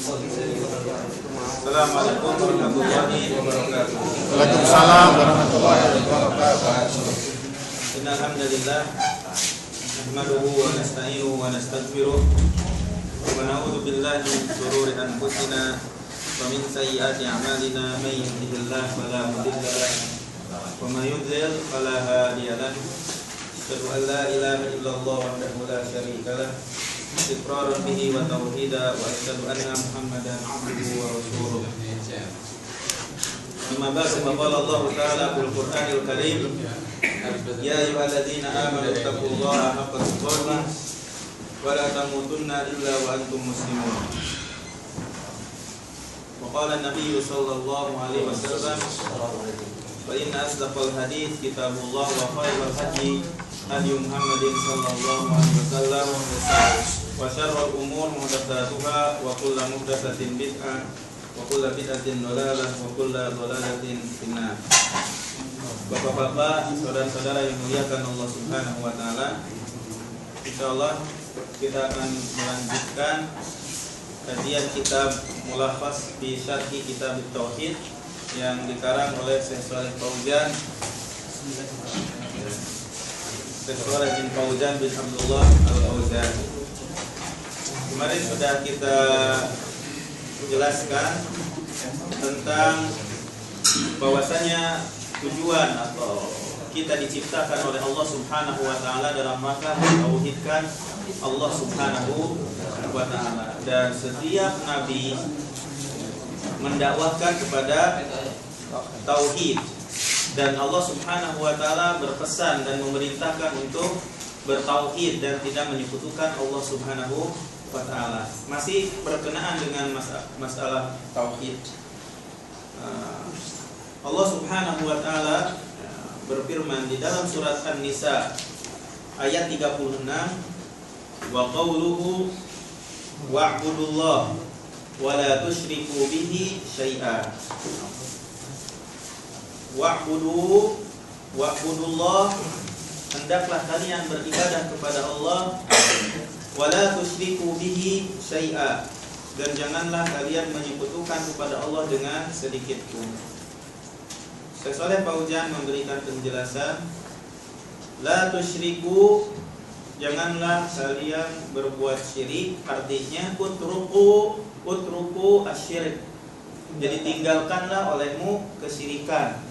Assalamualaikum warahmatullahi wabarakatuh. Waalaikumsalam warahmatullahi wabarakatuh. Innal hamdalillah nahmaduhu wa nasta'inuhu wa nastaghfiruh wa na'udzu billahi min shururi anfusina wa min sayyiati a'malina may yahdihillahu fala mudilla lahu wa may yudlil fala hadiya lahu. Asyhadu an la ilaha illallah wahdahu la syarika lahu iqraran bihi wa tauhida wa asyhadu anna Muhammadan abduhu wa rasuluh. Amma ba'du, qala Allah ta'ala fil Qur'anil Karim, ya ayyuhalladzina amanu taqullaha haqqa tuqatih wa la tamutunna illa wa antum muslimun. Wa qala an-nabiy sallallahu alaihi wasallam, fa inna asdaqal hadits kitabullah wa khairal hadi hadi Muhammadin sallallahu alaihi wasallam wa syarrul umur muhdatsatuha wa kullu muhdatsatin bid'ah wa kullu bid'atin dhalalah wa kullu dhalalatin finnar. Bapak-bapak, saudara-saudara yang muliakan Allah Subhanahu wa taala, insyaallah kita akan melanjutkan kajian kitab Mulakhas fi Syarhi Kitab Tauhid yang dikarang oleh Syekh Shalih Fauzan bin Fauzan bin Abdullah Al-Fauzan. Kemarin sudah kita jelaskan tentang bahwasanya tujuan atau kita diciptakan oleh Allah Subhanahu wa taala dalam rangka mentauhidkan Allah Subhanahu wa taala, dan setiap nabi mendakwahkan kepada tauhid, dan Allah Subhanahu wa taala berpesan dan memerintahkan untuk bertauhid dan tidak menyekutukan Allah Subhanahu wa taala. Masih berkenaan dengan masalah tauhid. Allah Subhanahu wa taala berfirman di dalam surat An-Nisa ayat 36, wa qawluhu wa'budullah wa la tusyriku bihi syai'a. Wa'budullah, hendaklah kalian beribadah kepada Allah, wa la tusyriku bihi syai'a, dan janganlah kalian menyekutukan kepada Allah dengan sedikit pun. Syekh Shalih Fauzan memberikan penjelasan, la tusyriku, janganlah kalian berbuat syirik, artinya utruku asyirik, jadi tinggalkanlah olehmu kesyirikan.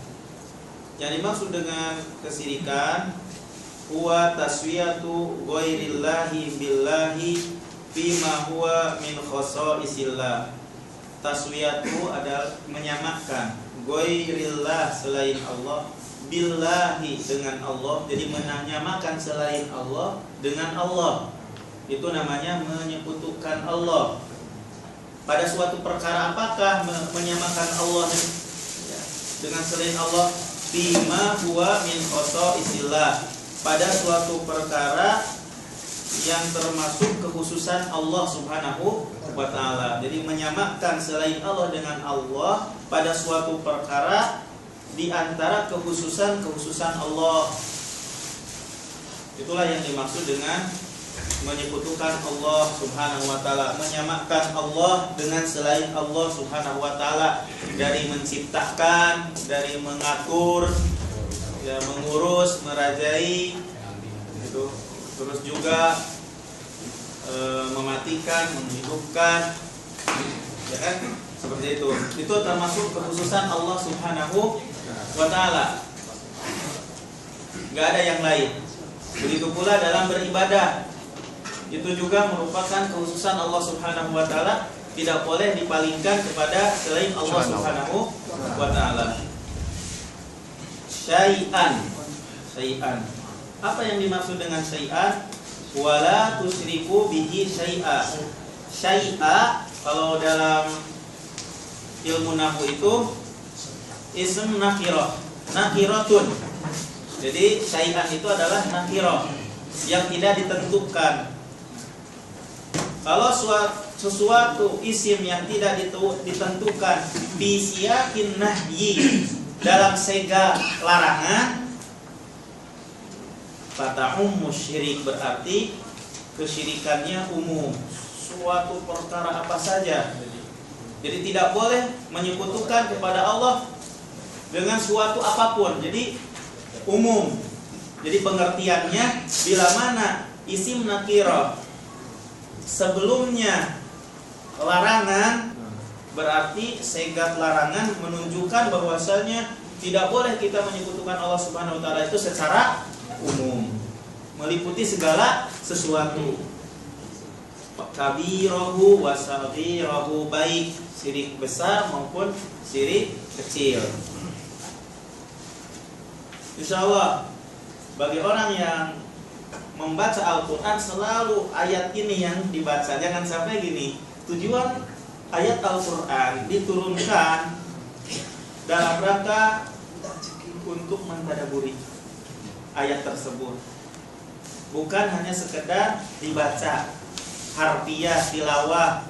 Yang dimaksud dengan kesyirikan huwa taswiyatu ghairillahi billahi fima huwa min khosaisillah. Taswiyatu adalah menyamakan ghairillah, selain Allah, billahi, dengan Allah. Jadi menyamakan selain Allah dengan Allah, itu namanya menyekutukan Allah. Pada suatu perkara apakah menyamakan Allah dengan selain Allah? Bima huwa min khosaisillah, pada suatu perkara yang termasuk kekhususan Allah Subhanahu wa taala. Jadi menyamakan selain Allah dengan Allah pada suatu perkara di antara kekhususan Allah. Itulah yang dimaksud dengan menyekutukan Allah Subhanahu wa taala, menyamakan Allah dengan selain Allah Subhanahu wa taala, dari menciptakan, dari mengatur, ya, mengurus, merajai, itu, terus juga mematikan, menghidupkan, ya kan? Seperti itu. Itu termasuk kekhususan Allah Subhanahu wa taala. Enggak ada yang lain. Begitu pula dalam beribadah, itu juga merupakan kekhususan Allah Subhanahu wa taala, tidak boleh dipalingkan kepada selain Allah Subhanahu wa taala. Syai'an. Apa yang dimaksud dengan syai'an? Wala tusyriku bihi syai'a. Syai'a kalau dalam ilmu nahwu itu ism nakirah, nakiratun. Jadi syai'an itu adalah nakirah yang tidak ditentukan. Kalau sesuatu isim yang tidak ditentukan bisiyakin nahyi, dalam sega larangan, fata'um musyrik, berarti kesyirikannya umum. Suatu perkara apa saja, Jadi tidak boleh menyekutukan kepada Allah dengan suatu apapun. Jadi umum. Jadi pengertiannya, bila mana isim nakirah sebelumnya larangan, berarti segat larangan menunjukkan bahwasanya tidak boleh kita menyekutukan Allah Subhanahu wa taala itu secara umum, meliputi segala sesuatu. Kabirahu wa saghirahu, baik syirik besar maupun syirik kecil. Insyaallah bagi orang yang membaca Al-Quran selalu ayat ini yang dibaca. Jangan sampai gini, tujuan ayat Al-Quran diturunkan dalam rangka untuk mentadaburi ayat tersebut, bukan hanya sekedar dibaca harfiah, tilawah.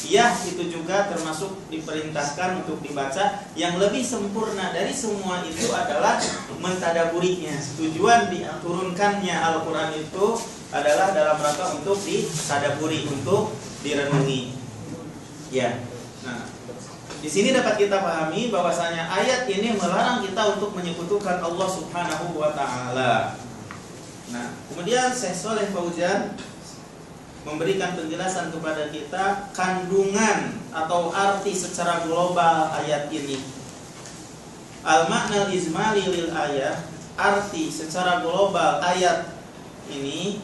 Ya, itu juga termasuk diperintahkan untuk dibaca. Yang lebih sempurna dari semua itu adalah mentadaburinya. Tujuan diturunkannya Al-Quran itu adalah dalam rangka untuk ditadaburi, untuk direnungi. Ya. Nah, di sini dapat kita pahami bahwasanya ayat ini melarang kita untuk menyekutukan Allah Subhanahu wa taala. Nah, kemudian Syekh Shalih Fauzan memberikan penjelasan kepada kita kandungan atau arti secara global ayat ini. Al-makna al-izmali lil ayat, arti secara global ayat ini,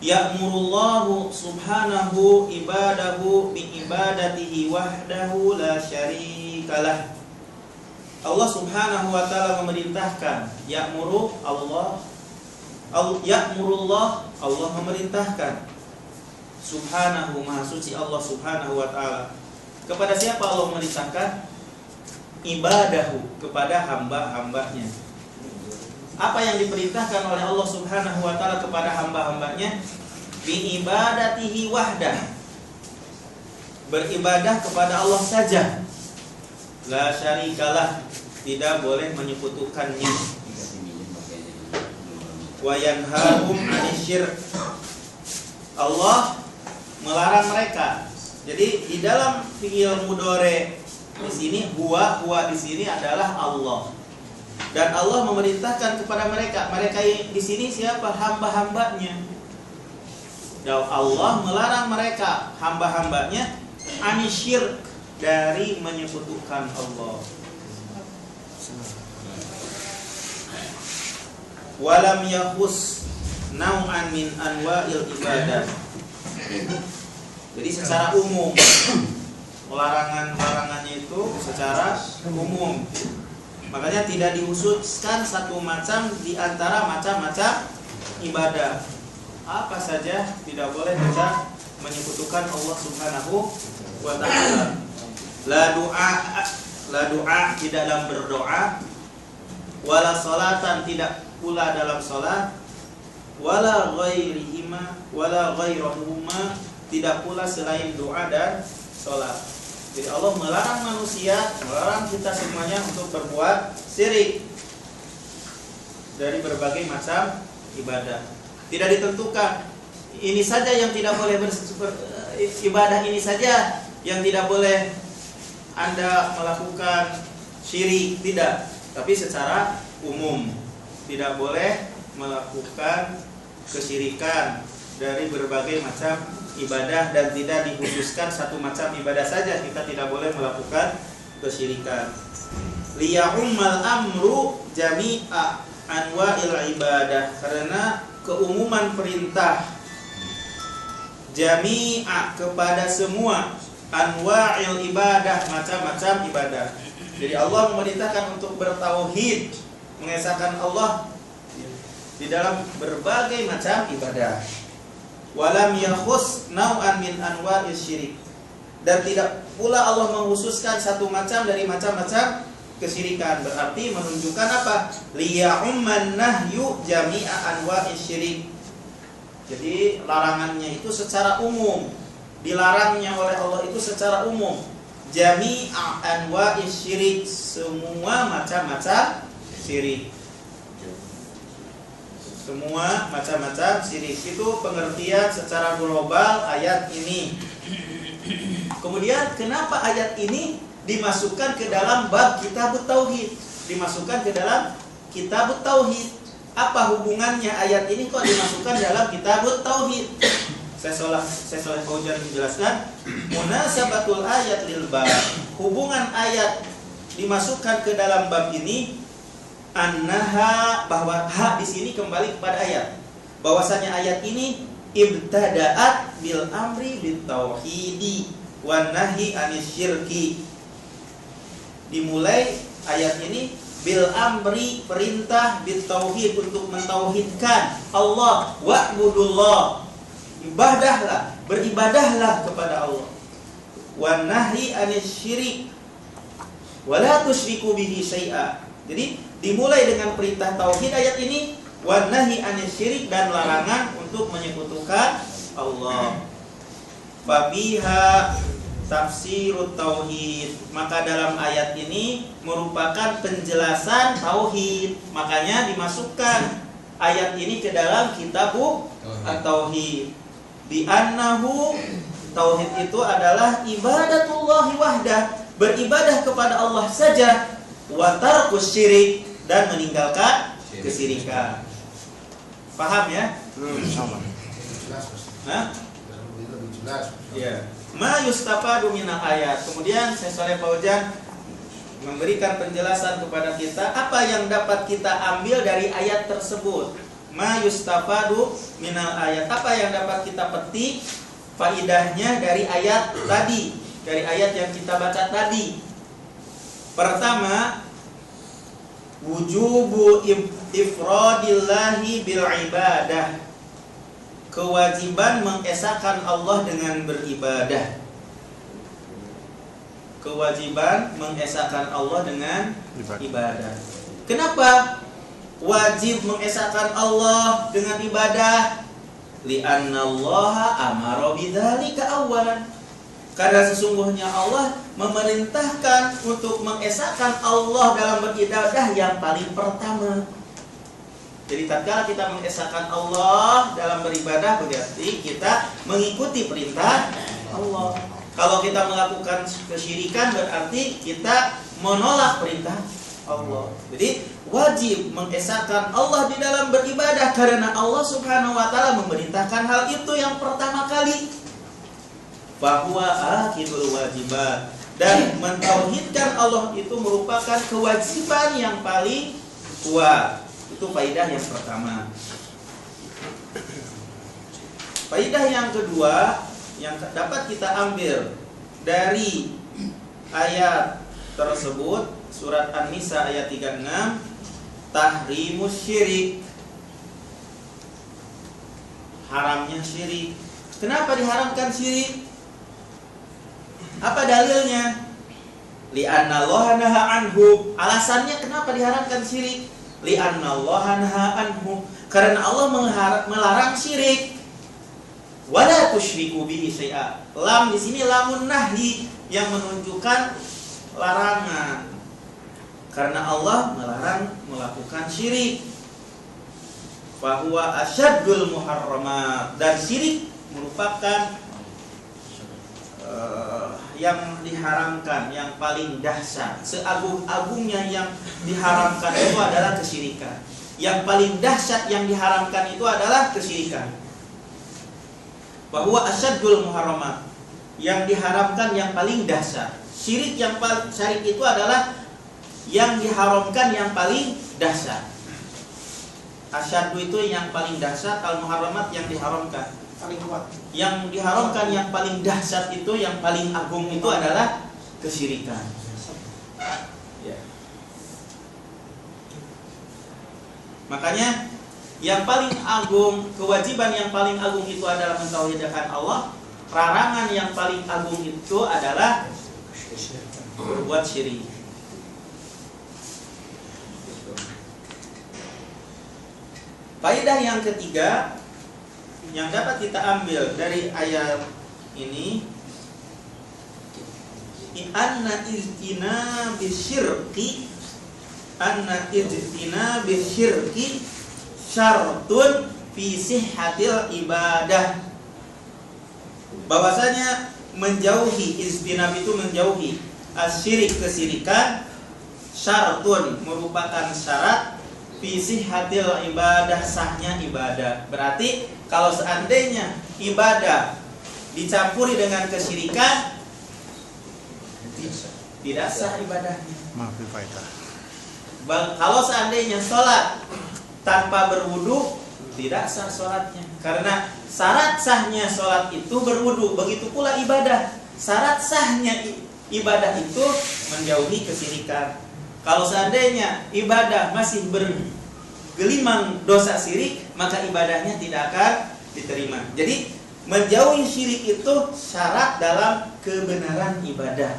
ya'murullahu subhanahu ibadahu bi ibadatihi wahdahu la syarikalah. Allah Subhanahu wa taala memerintahkan, ya'muru Allah, ya'murullah, Allah memerintahkan, Subhanahu, maha suci Allah Subhanahu wa ta'ala. Kepada siapa Allah memerintahkan? Ibadahu, kepada hamba-hambanya. Apa yang diperintahkan oleh Allah Subhanahu wa ta'ala kepada hamba-hambanya? Bi ibadatihi wahdah, beribadah kepada Allah saja. La syarikalah, tidak boleh menyekutukannya. Wa yanhahum 'anisyirk, Allah melarang mereka. Jadi di dalam fi'il mudhari di sini huwa di sini adalah Allah. Dan Allah memerintahkan kepada mereka. Mereka di sini siapa? Hamba-hambanya. Dan Allah melarang mereka, hamba-hambanya, anisyirk, dari menyekutukan Allah. Walam yakhus nau'an min anwa'il ibadah. Jadi secara umum, larangannya itu secara umum. Makanya tidak dikhususkan satu macam di antara macam-macam ibadah. Apa saja tidak boleh kita menyekutukan Allah Subhanahu wa ta'ala. La du'a, tidak dalam berdoa. Wala salatan, tidak pula dalam salat. Wala ghairihima, wala ghairuhuma, tidak pula selain doa dan salat. Jadi Allah melarang manusia, melarang kita semuanya untuk berbuat syirik dari berbagai macam ibadah. Tidak ditentukan ini saja yang tidak boleh ibadah ini saja yang tidak boleh Anda melakukan syirik, tidak. Tapi secara umum tidak boleh melakukan kesyirikan dari berbagai macam ibadah, dan tidak dikhususkan satu macam ibadah saja kita tidak boleh melakukan kesyirikan. Liya'ummal amru jami'a anwa'il ibadah, karena keumuman perintah jami'a kepada semua anwa'il ibadah, macam-macam ibadah. Jadi Allah memerintahkan untuk bertauhid, mengesahkan Allah di dalam berbagai macam ibadah. Walam yakhus nau'an min anwa'is syirik, dan tidak pula Allah mengkhususkan satu macam dari macam-macam kesyirikan. Berarti menunjukkan apa? Liya'umman nahyu jami'a anwa'is syirik. Jadi larangannya itu secara umum, dilarangnya oleh Allah itu secara umum. Jami'a anwa'is syirik, semua macam-macam syirik. Semua macam-macam syirik, itu pengertian secara global ayat ini. Kemudian kenapa ayat ini dimasukkan ke dalam bab Kitabut Tauhid? Dimasukkan ke dalam Kitabut Tauhid. Apa hubungannya ayat ini kok dimasukkan dalam Kitabut Tauhid? Saya Saleh Fauzan menjelaskan, munasabatul ayat lil bab. Hubungan ayat dimasukkan ke dalam bab ini, annaha, bahwa ha di sini kembali kepada ayat. Bahwasanya ayat ini ibtada'at bil amri bit tauhidi wan nahi anis syirki. Dimulai ayat ini bil amri, perintah, bit tauhid, untuk mentauhidkan Allah, wa'budullah, ibadahlah, beribadahlah kepada Allah. Wan nahi anis syirik wala tusyriku bihi syai'a. Jadi dimulai dengan perintah tauhid ayat ini, wan nahi anis syirik, dan larangan untuk menyekutukan Allah. Fabiha tafsirut tauhid. Maka dalam ayat ini merupakan penjelasan tauhid. Makanya dimasukkan ayat ini ke dalam Kitabut Tauhid. Bi annahu, tauhid itu adalah ibadatullahi wahdah, beribadah kepada Allah saja, wa tarkus syirik, dan meninggalkan kesyirikan. Paham ya? Insyaallah. Hah? Ya. Ma yustafadu minal ayat. Kemudian Syekh Saleh Fauzan memberikan penjelasan kepada kita apa yang dapat kita ambil dari ayat tersebut. Ma yustafadu minal ayat. Apa yang dapat kita petik faidahnya dari ayat tadi, dari ayat yang kita baca tadi. Pertama, wujubu ifradillahi bil ibadah. Kewajiban mengesahkan Allah dengan beribadah. Kewajiban mengesahkan Allah dengan ibadah. Kenapa wajib mengesahkan Allah dengan ibadah? Li'annallaha amara bidzalika awwalan. Karena sesungguhnya Allah memerintahkan untuk mengesahkan Allah dalam beribadah yang paling pertama. Jadi tatkala kita mengesahkan Allah dalam beribadah, berarti kita mengikuti perintah Allah. Kalau kita melakukan kesyirikan, berarti kita menolak perintah Allah. Jadi wajib mengesahkan Allah di dalam beribadah, karena Allah Subhanahu wa taala memerintahkan hal itu yang pertama kali. Bahwa akhirul wajibat, dan mentauhidkan Allah itu merupakan kewajiban yang paling kuat. Itu faidah yang pertama. Faidah yang kedua yang dapat kita ambil dari ayat tersebut, surat An-Nisa ayat 36, tahrimus syirik, haramnya syirik. Kenapa diharamkan syirik? Apa dalilnya? Li'annallaha naha anhu. Alasannya kenapa diharamkan syirik? Li'annallaha naha anhu, karena Allah melarang syirik. Wala tusyriku bihi syai'a. Lam di sini lamun nahi yang menunjukkan larangan. Karena Allah melarang melakukan syirik. Fahuwa asyaddul muharramat, dan syirik merupakan yang diharamkan, yang paling dahsyat. Seagung-agungnya yang diharamkan itu adalah kesyirikan. Yang paling dahsyat yang diharamkan itu adalah kesyirikan. Bahwa asyaddul muharramat, yang diharamkan yang paling dahsyat. Syirik itu adalah yang diharamkan yang paling dahsyat. Asyaddu itu yang paling dahsyat, al-muharramat yang diharamkan. Paling kuat. Yang diharamkan yang paling dahsyat itu, yang paling agung itu adalah kesyirikan. Ya. Makanya yang paling agung, kewajiban yang paling agung itu adalah mentauhidkan Allah. Larangan yang paling agung itu adalah berbuat syirik. Faedah yang ketiga yang dapat kita ambil dari ayat ini, anna ijtina bisyirki, syartun fi sihhatil ibadah. Bahwasanya menjauhi, istinab itu menjauhi asyirik, kesirikan, syartun merupakan syarat fi sihhatil ibadah, sahnya ibadah. Berarti kalau seandainya ibadah dicampuri dengan kesyirikan, tidak sah ibadahnya. Maaf Faedah. Kalau seandainya sholat tanpa berwudu, tidak sah sholatnya. Karena syarat sahnya sholat itu berwudu. Begitu pula ibadah, syarat sahnya ibadah itu menjauhi kesyirikan. Kalau seandainya ibadah masih bergelimang dosa syirik, maka ibadahnya tidak akan diterima. Jadi menjauhi syirik itu syarat dalam kebenaran ibadah.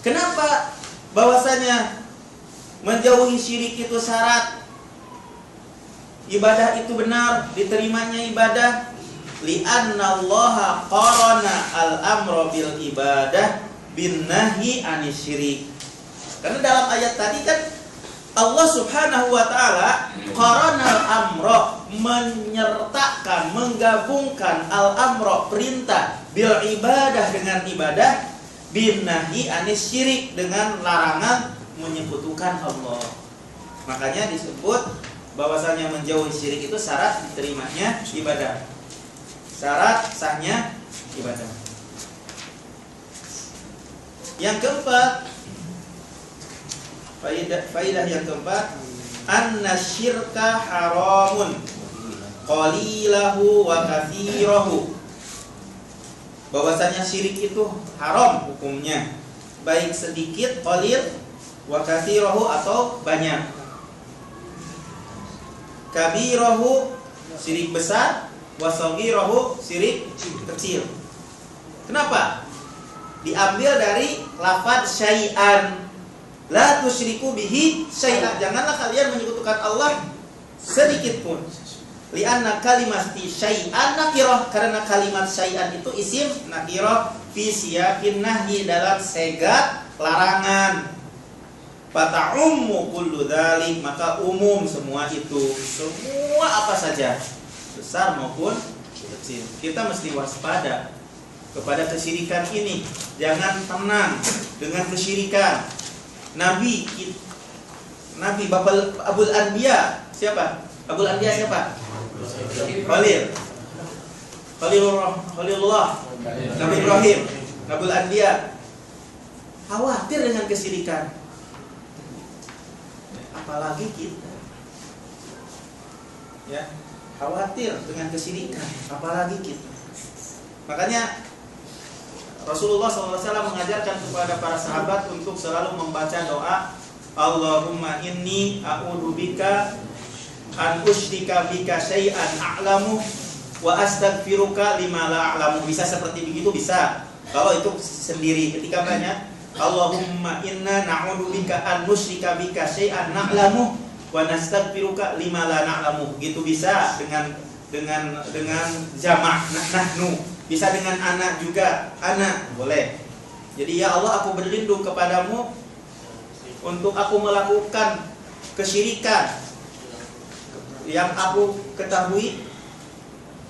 Kenapa bahwasanya menjauhi syirik itu syarat ibadah itu benar, diterimanya ibadah? Li'annallaha qarana al-amra bil ibadah bin nahyi anisyirik. Karena dalam ayat tadi kan Allah Subhanahu wa taala qarana al-amra, menyertakan, menggabungkan al-amra, perintah, bil ibadah dengan ibadah, bin nahyi anisyirik dengan larangan menyekutukan Allah. Makanya disebut bahwasanya menjauhi syirik itu syarat diterimanya ibadah, syarat sahnya ibadah. Yang keempat, faidah yang keempat, anna syirka haramun qalilahu wa katsirahu. Bahwasanya syirik itu haram hukumnya, baik sedikit, qalil, wa katsirahu atau banyak. Kabirahu syirik besar, wa saghirahu syirik kecil. Kenapa? Diambil dari lafaz syai'an. La tusyriku bihi syai'an. Janganlah kalian menyekutukan Allah sedikit pun. Lianna kalimati syai'an nakirah, karena kalimat syai'an itu isim nakirah fi siyaqin nahyi, dalam segat larangan. Fata'ummu kullu dzalik, maka umum semua itu, semua apa saja, besar maupun kecil. Kita mesti waspada kepada kesyirikan ini. Jangan tenang dengan kesyirikan. Nabi Bapak Abul Anbiya siapa? Abul Anbiya siapa? Khalilullah, Nabi Ibrahim, Abul Anbiya khawatir dengan kesyirikan. Apalagi kita, ya, khawatir dengan kesyirikan, apalagi kita. Makanya Rasulullah SAW mengajarkan kepada para sahabat untuk selalu membaca doa, Allahumma inni a'udzubika an usyrika bika syai'an a'lamu wa astaghfiruka lima la a'lamu. Bisa seperti begitu, bisa. Kalau itu sendiri, ketika banyak, Allahumma inna na'udzubika an nusyrika bika syai'an na'lamu wa nastaghfiruka lima la na'lamu. Gitu bisa dengan jamak nahnu. Bisa dengan anak juga, anak boleh. Jadi ya Allah, aku berlindung kepadamu untuk aku melakukan kesyirikan yang aku ketahui,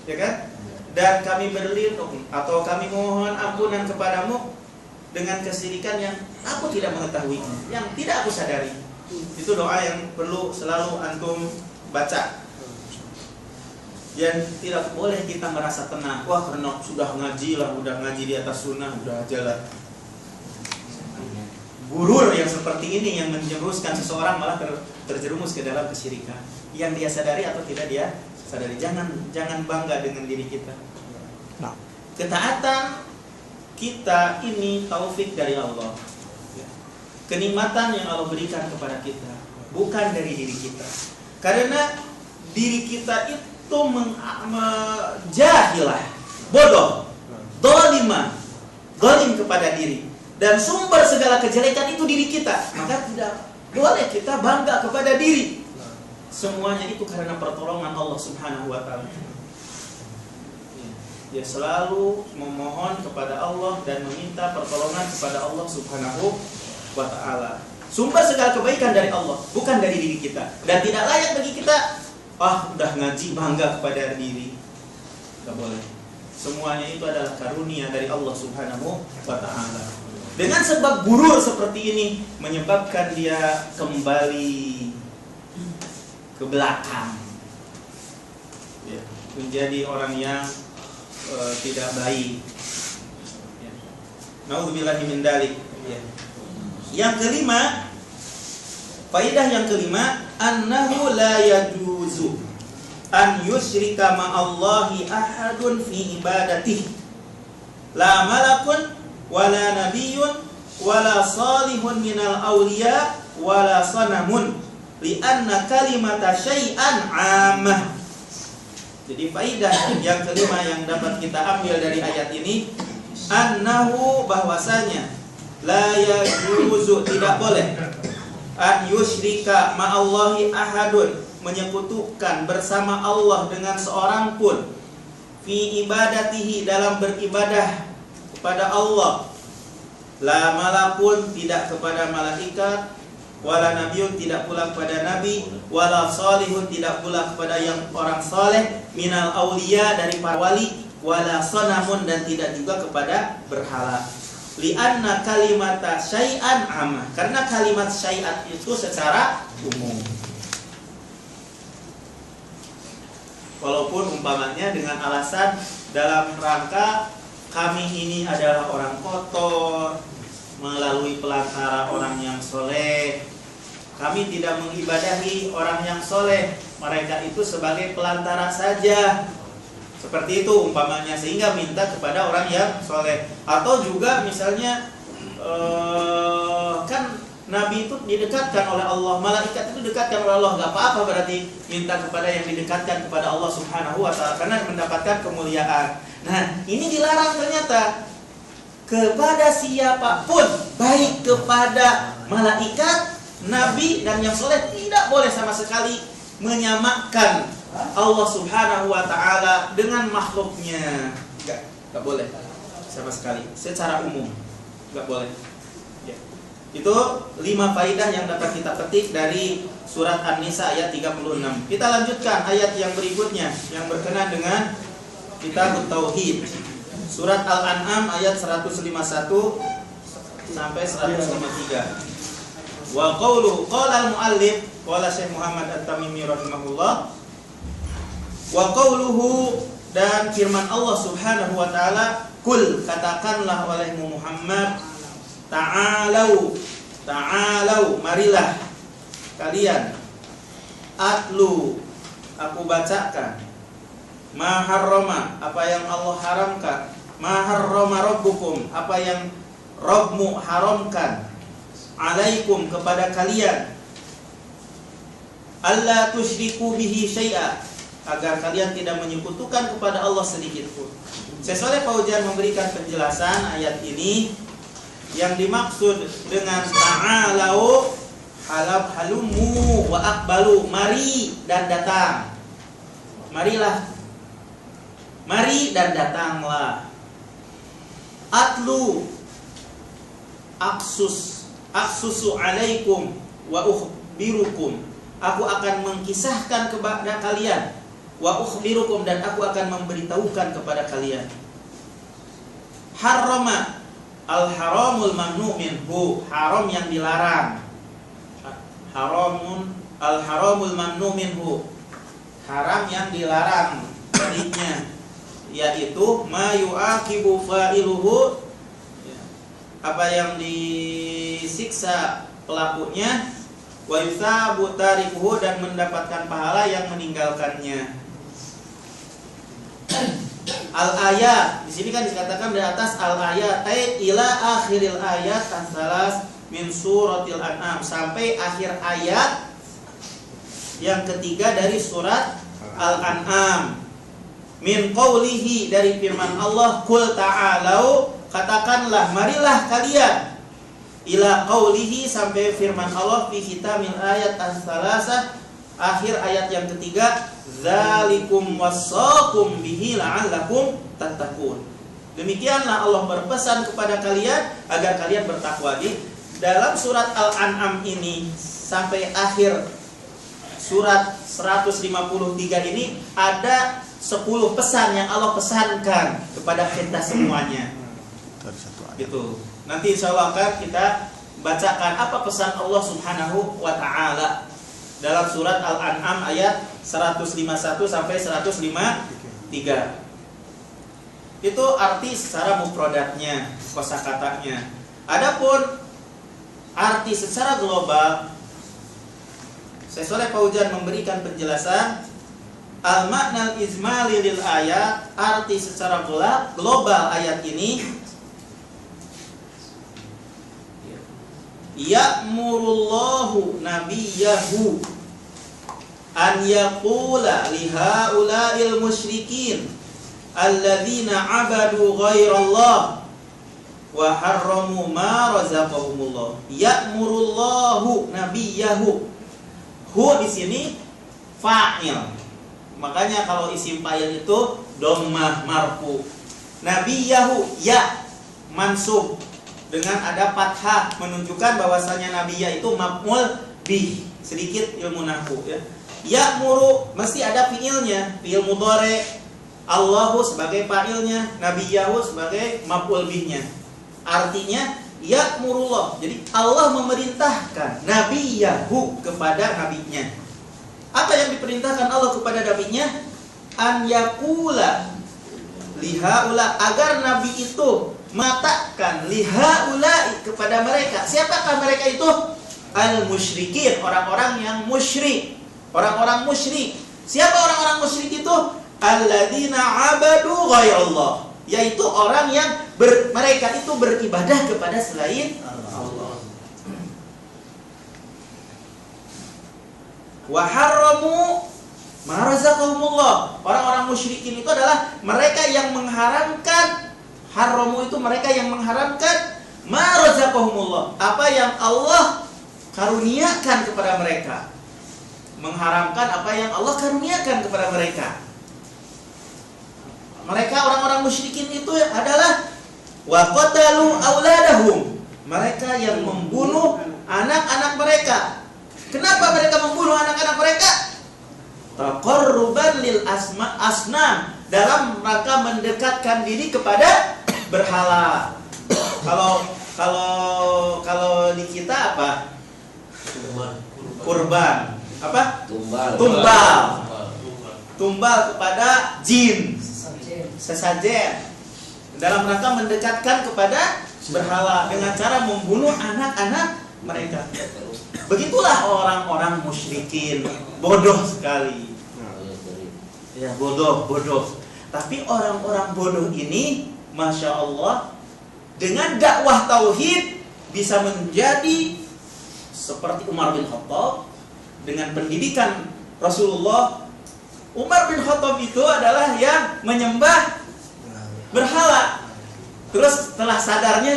ya kan? Dan kami berlindung atau kami mohon ampunan kepadamu dengan kesyirikan yang aku tidak mengetahui, yang tidak aku sadari. Itu doa yang perlu selalu antum baca. Dan tidak boleh kita merasa tenang, wah karena sudah ngaji lah, udah ngaji di atas sunnah, udah jalan. Gurur yang seperti ini yang menjerumuskan seseorang malah terjerumus ke dalam kesyirikan yang dia sadari atau tidak dia sadari. Jangan bangga dengan diri kita. Ketaatan kita ini taufik dari Allah, kenikmatan yang Allah berikan kepada kita, bukan dari diri kita. Karena diri kita itu jahilah, bodoh, dolimah, dolim kepada diri, dan sumber segala kejelekan itu diri kita. Maka tidak boleh kita bangga kepada diri. Semuanya itu karena pertolongan Allah Subhanahu wa ta'ala. Dia selalu memohon kepada Allah dan meminta pertolongan kepada Allah Subhanahu wa ta'ala. Sumber segala kebaikan dari Allah, bukan dari diri kita. Dan tidak layak bagi kita, udah ngaji bangga kepada diri. Tidak boleh. Semuanya itu adalah karunia dari Allah Subhanahu wa ta'ala. Dengan sebab gurur seperti ini menyebabkan dia kembali ke belakang, ya, menjadi orang yang tidak baik. Ya. Nauzubillahi min dzalik. Ya. Yang kelima, faidah yang kelima, annahu la yajuzu an yusyrika ma'allahi ahadun fi ibadatihi, la malakun wala nabiyyun wala salihun minal awliya wala sanamun li'anna kalimata syai'an 'ammah. Jadi faidah yang kelima yang dapat kita ambil dari ayat ini, annahu, bahwasanya, la yajuzu, tidak boleh, an yusyrika ma'allahi ahadun, menyekutukan bersama Allah dengan seorang pun, fi ibadatihi, dalam beribadah kepada Allah, la malakun, tidak kepada malaikat, wala nabiyyun, tidak pula kepada nabi, wala salihun, tidak pula kepada yang orang saleh, minal auliya, dari para wali, wala sanamun, dan tidak juga kepada berhala. Li'anna kalimata syai'an amah, karena kalimat syai'at itu secara umum. Walaupun umpamanya dengan alasan dalam rangka kami ini adalah orang kotor, melalui pelantara orang yang soleh, kami tidak mengibadahi orang yang soleh, mereka itu sebagai pelantara saja. Seperti itu umpamanya, sehingga minta kepada orang yang soleh. Atau juga misalnya kan Nabi itu didekatkan oleh Allah, malaikat itu didekatkan oleh Allah, gak apa-apa berarti minta kepada yang didekatkan kepada Allah Subhanahu wa ta'ala, karena mendapatkan kemuliaan. Nah, ini dilarang ternyata. Kepada siapapun, baik kepada malaikat, nabi, dan yang soleh, tidak boleh sama sekali menyamakan Allah Subhanahu wa ta'ala dengan makhluknya. Gak boleh sama sekali, secara umum gak boleh. Ya. Itu 5 faidah yang dapat kita petik dari surat An-Nisa ayat 36. Kita lanjutkan ayat yang berikutnya yang berkenaan dengan Kitab Tauhid. Surat Al-An'am ayat 151 sampai 153. Wa qawluhu, qala al-muallif, qala Syekh Muhammad At-Tamimi rahimahullah, wa qawluhu, dan firman Allah Subhanahu wa ta'ala, kul, katakanlah olehmu Muhammad, ta'alau, ta'alau, marilah kalian, atlu, aku bacakan, ma harrama, apa yang Allah haramkan, ma harrama rabbukum, apa yang Rabbmu haramkan, alaikum, kepada kalian, alla tusyriku bihi syai'a, agar kalian tidak menyekutukan kepada Allah sedikit pun. Syekh Shalih Fauzan memberikan penjelasan ayat ini. Yang dimaksud dengan ta'alau, halumu wa aqbalu, mari dan datang. Marilah, mari dan datanglah. Atlu, aksusu alaikum wa ukhbirukum, aku akan mengkisahkan kepada kalian, wa ukhbirukum, dan aku akan memberitahukan kepada kalian. Harrama, al-haramul mamnu minhu, haram yang dilarang. Haramun, al-haramul mamnu minhu, haram yang dilarang darinya, yaitu ma yu'aqibu fa'iluhu, apa yang disiksa pelakunya, wa yusabu tarikuhu, dan mendapatkan pahala yang meninggalkannya. Al-ayat, di sini kan dikatakan di atas al-ayat, ila akhiril ayat as-salas min suratil an'am, sampai akhir ayat yang ketiga dari surat Al-An'am. Min qawlihi, dari firman Allah, kul ta'alau, katakanlah, marilah kalian, ila qawlihi, sampai firman Allah fi khitamil ayat as-salasah, akhir ayat yang ketiga, zalikum wassaqum bihi la'allakum tattaqun. Demikianlah Allah berpesan kepada kalian agar kalian bertakwa. Di dalam surat Al-An'am ini sampai akhir surat 153 ini ada 10 pesan yang Allah pesankan kepada kita semuanya. Gitu. Nanti insya Allah akan kita bacakan apa pesan Allah Subhanahu wa Ta'ala dalam surat Al-An'am ayat 151 sampai 153. Itu arti secara mufradatnya, kosakatanya. Adapun arti secara global, Syekh Shalih Fauzan memberikan penjelasan al-makna al-ijmali lil ayat, arti secara global ayat ini ya'murullahu nabiyahu an yaqula li haula'il musyrikin alladzina 'abadu ghairallah wa harramu ma razaqahumullah. Ya'murullahu nabiyahu. Hu di sini fa'il. Makanya kalau isim fa'il itu dhammah marfu. Nabiyahu ya mansub dengan ada fathah menunjukkan bahwasanya nabiyya itu maf'ul bih. Sedikit ilmu nahwu ya. Ya'muru mesti ada fiilnya, fiil mudhari. Allahu sebagai fa'ilnya, nabiyahu sebagai maf'ul bihnya. Artinya ya'murullah. Jadi Allah memerintahkan nabiyahu kepada nabinya. Apa yang diperintahkan Allah kepada nabinya? An yaqula lihaula, agar nabi itu mengatakan lihaula kepada mereka. Siapakah mereka itu? Al-musyrikin, orang-orang yang musyrik. Orang-orang musyrik. Siapa orang-orang musyrik itu? Alladzina 'abadu ghairallah, yaitu orang yang mereka itu beribadah kepada selain Allah. Wa harramu ma razaqahumullah. Orang-orang musyrikin itu adalah mereka yang mengharamkan, harramu itu mereka yang mengharamkan ma razaqahumullah, apa yang Allah karuniakan kepada mereka. Mengharamkan apa yang Allah karuniakan kepada mereka. Mereka orang-orang musyrikin itu adalah wa qatalu auladahum, mereka yang membunuh anak-anak mereka. Kenapa mereka membunuh anak-anak mereka? Taqarruban lil asnam, dalam rangka mendekatkan diri kepada berhala. Kalau di kita apa? Kurban. Apa? Tumbal kepada jin, sesajen, dalam rangka mendekatkan kepada berhala dengan cara membunuh anak-anak mereka. Begitulah orang-orang musyrikin, bodoh sekali. Ya, bodoh. Tapi orang-orang bodoh ini, masya Allah, dengan dakwah tauhid bisa menjadi seperti Umar bin Khattab. Dengan pendidikan Rasulullah, Umar bin Khattab itu adalah yang menyembah berhala. Terus setelah sadarnya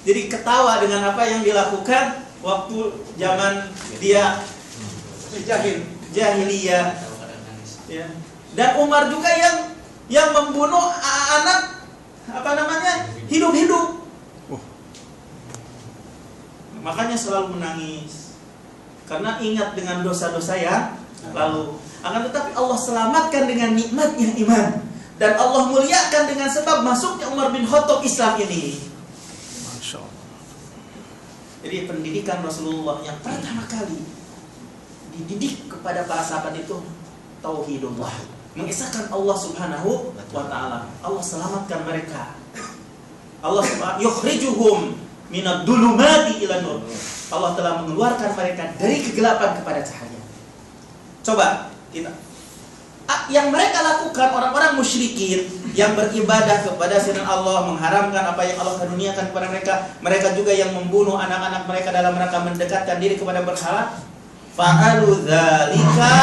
jadi ketawa dengan apa yang dilakukan waktu zaman dia jahiliyah. Ya. Dan Umar juga yang membunuh anak hidup-hidup. Makanya selalu menangis karena ingat dengan dosa-dosa yang lalu. Akan tetapi Allah selamatkan dengan nikmatnya iman, dan Allah muliakan dengan sebab masuknya Umar bin Khattab Islam ini. Masya Allah. Jadi pendidikan Rasulullah yang pertama kali dididik kepada para sahabat itu tauhidullah, mengesahkan Allah Subhanahu wa Ta'ala. Allah selamatkan mereka. Allah yukhrijuhum minad dhulumati ila nur. Allah telah mengeluarkan mereka dari kegelapan kepada cahaya. Coba kita, yang mereka lakukan orang-orang musyrikin yang beribadah kepada selain Allah, mengharamkan apa yang Allah karuniakan kepada mereka. Mereka juga yang membunuh anak-anak mereka dalam rangka mendekatkan diri kepada berhala. Fa'alu dzalika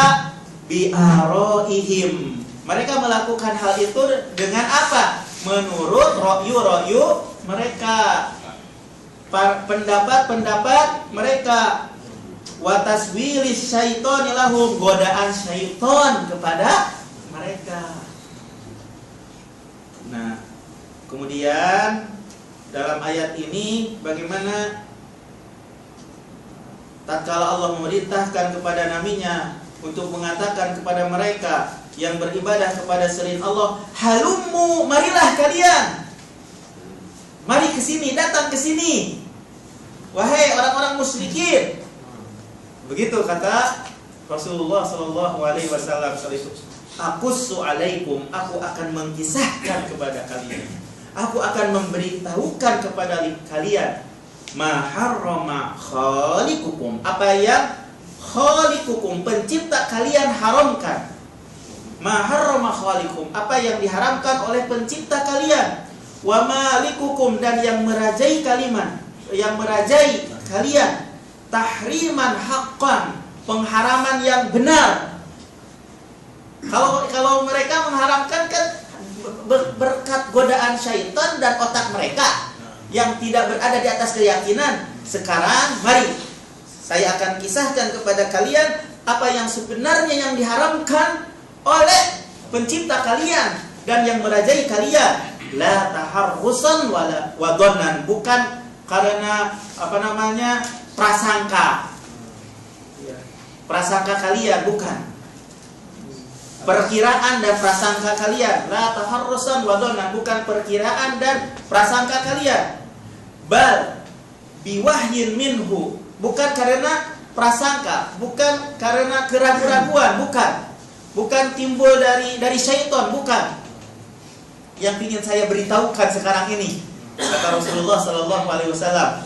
bi'araihim. Mereka melakukan hal itu dengan apa? Menurut ra'yu mereka, pendapat mereka. Wa taswilis syaitani lahum, godaan syaitan kepada mereka. Nah, kemudian dalam ayat ini bagaimana tatkala Allah memerintahkan kepada nabinya untuk mengatakan kepada mereka yang beribadah kepada selain Allah, halummu, marilah kalian. Mari ke sini, datang ke sini. Wahai orang-orang musyrikin. Begitu kata Rasulullah sallallahu alaihi wasallam itu. Aqussu alaikum, aku akan mengisahkan kepada kalian. Aku akan memberitahukan kepada kalian ma harrama khaliqukum, apa yang khaliqukum, pencipta kalian haramkan. Ma harrama khaliqukum, apa yang diharamkan oleh pencipta kalian. Wa malikukum, dan yang merajai kalian. Tahriman haqqan, pengharaman yang benar. Kalau mereka mengharamkan kan berkat godaan syaitan dan otak mereka yang tidak berada di atas keyakinan. Sekarang mari saya akan kisahkan kepada kalian apa yang sebenarnya yang diharamkan oleh pencipta kalian dan yang merajai kalian. La taharrusan wala wadhannan, bukan karena prasangka. Prasangka kalian, bukan. Perkiraan dan prasangka kalian. La taharrusan wadhannan, bukan perkiraan dan prasangka kalian. Bal biwahyin minhu, bukan karena prasangka, bukan karena keraguan-raguan, bukan timbul dari syaitan, bukan. Yang ingin saya beritahukan sekarang ini, kata Rasulullah sallallahu alaihi wasallam,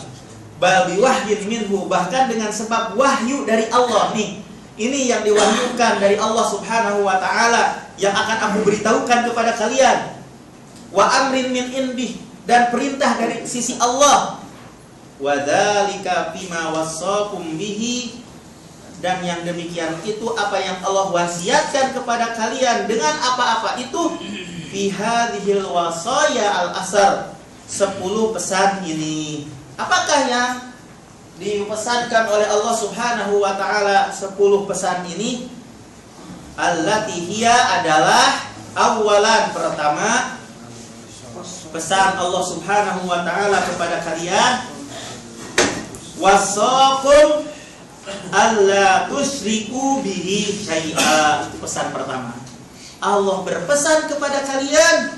bal biwahyin minhu, bahkan dengan sebab wahyu dari Allah nih. Ini yang diwahyukan dari Allah Subhanahu wa taala yang akan aku beritahukan kepada kalian. Wa amrin min indih, dan perintah dari sisi Allah. Wa dzalika bima wassaqum bihi, dan yang demikian itu apa yang Allah wasiatkan kepada kalian dengan apa-apa itu fi hadhil wasaya al-asar, 10 pesan ini. Apakah yang dipesankan oleh Allah Subhanahu wa taala 10 pesan ini? Allati hiya adalah awalan, pertama, pesan Allah Subhanahu wa taala kepada kalian, wasaqum alla tusyriku bihi syai'a. Pesan pertama, Allah berpesan kepada kalian,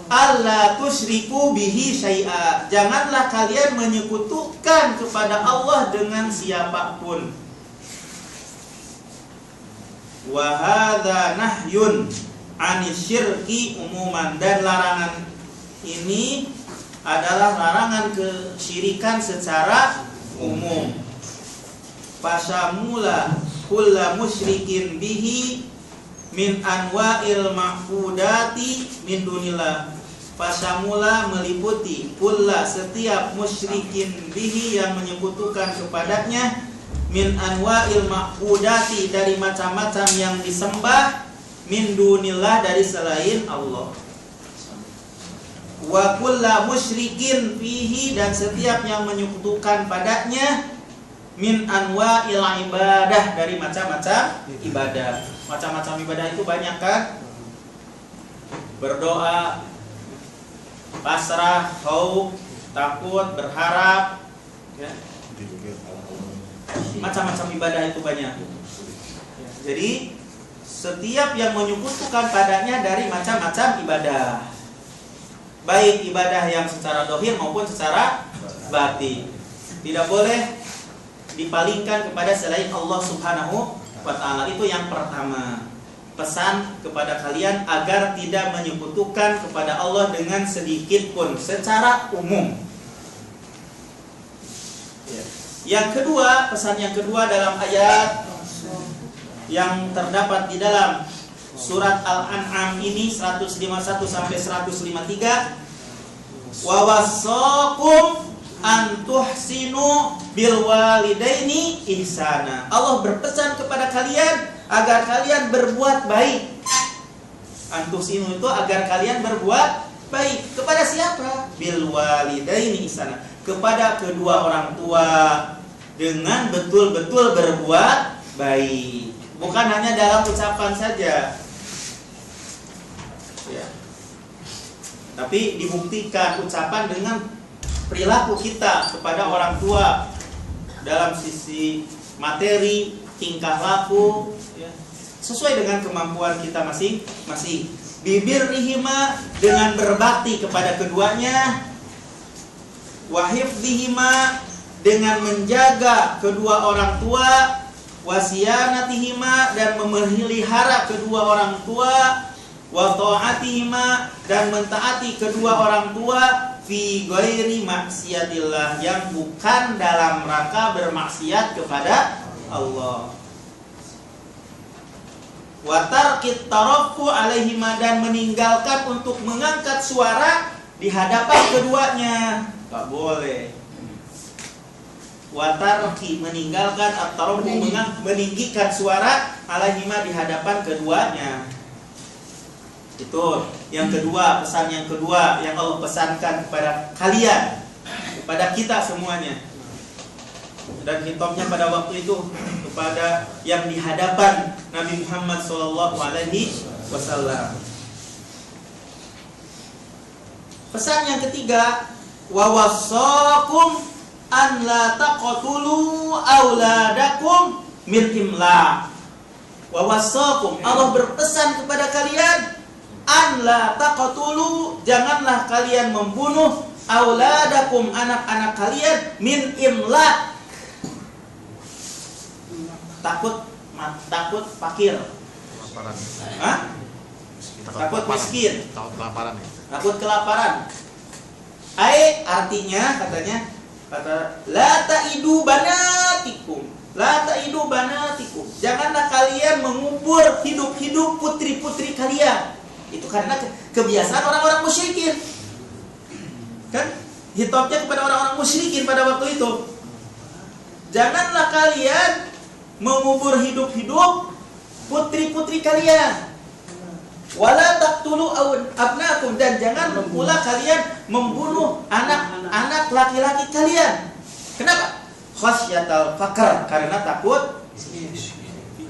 alla tusyriku bihi syai'a, janganlah kalian menyekutukan kepada Allah dengan siapapun. Wa hadza nahyun anisyirki umuman, dan larangan ini adalah larangan kesyirikan secara umum. Fasamula kulla musyrikin bihi min anwa'il ma'budati min dunillah. Fasamula meliputi kulla, setiap musyrikin bihi yang menyekutukan kepadanya, min anwa'il ma'budati, dari macam-macam yang disembah, min dunillah, dari selain Allah. Wa kulla musyrikin fihi, dan setiap yang menyekutukan padanya, min anwa'il ibadah, dari macam-macam ibadah. Macam-macam ibadah itu banyak kan? Berdoa, pasrah, khauf, takut, berharap, ya. Macam-macam ibadah itu banyak. Jadi setiap yang menyekutukan padanya dari macam-macam ibadah, baik ibadah yang secara dohir maupun secara batin, tidak boleh dipalingkan kepada selain Allah Subhanahu wa ta'ala. Itu yang pertama, pesan kepada kalian agar tidak menyekutukan kepada Allah dengan sedikit pun secara umum. Yang kedua, pesan yang kedua dalam ayat yang terdapat di dalam surat Al-An'am ini 151 sampai 153, wa wassaqum an tuhsinu bil walidaini ihsana. Allah berpesan kepada kalian agar kalian berbuat baik. An tuhsinu itu agar kalian berbuat baik. Kepada siapa? Bil walidaini ihsana, kepada kedua orang tua, dengan betul-betul berbuat baik. Bukan hanya dalam ucapan saja, ya, tapi dibuktikan ucapan dengan perilaku kita kepada orang tua dalam sisi materi, tingkah laku, ya. sesuai dengan kemampuan kita masing-masing. Bibirrihima, dengan berbakti kepada keduanya. Wahifdihima, dengan menjaga kedua orang tua. Wasiyanatihima, dan memelihara kedua orang tua. Wa ta'atihima, dan mentaati kedua orang tua fi ghairi maksiatillah, yang bukan dalam rangka bermaksiat kepada Allah. Wa tarkit tarafu alaihima, dan meninggalkan untuk mengangkat suara di hadapan keduanya. Tak boleh. Wa tarki, meninggalkan, at-tarafu, meninggikan suara alaihima, di hadapan keduanya. Itu yang kedua, pesan yang kedua yang Allah pesankan kepada kalian, kepada kita semuanya. Dan hitopnya pada waktu itu kepada yang di hadapan Nabi Muhammad SAW. Pesan yang ketiga, wa wassakum an la taqtulu auladakum min imlaq. Wa wassakum, Allah berpesan kepada kalian, an la taqtulu, janganlah kalian membunuh, auladakum, anak-anak kalian, min imlaq, takut fakir. Kelaparan. Hah? Takut miskin. Takut kelaparan ya. Takut kelaparan. Artinya kata la ta'idu banatikum. La ta'idu banatikum. Janganlah kalian mengubur hidup-hidup putri-putri kalian. Itu karena kebiasaan orang-orang musyrikin. Kan? Hitopnya kepada orang-orang musyrikin pada waktu itu. Janganlah kalian mengubur hidup-hidup putri-putri kalian. Wala taqtulu abnaakum, dan jangan pula kalian membunuh anak-anak laki-laki kalian. Kenapa? Khasyatal faqr, karena takut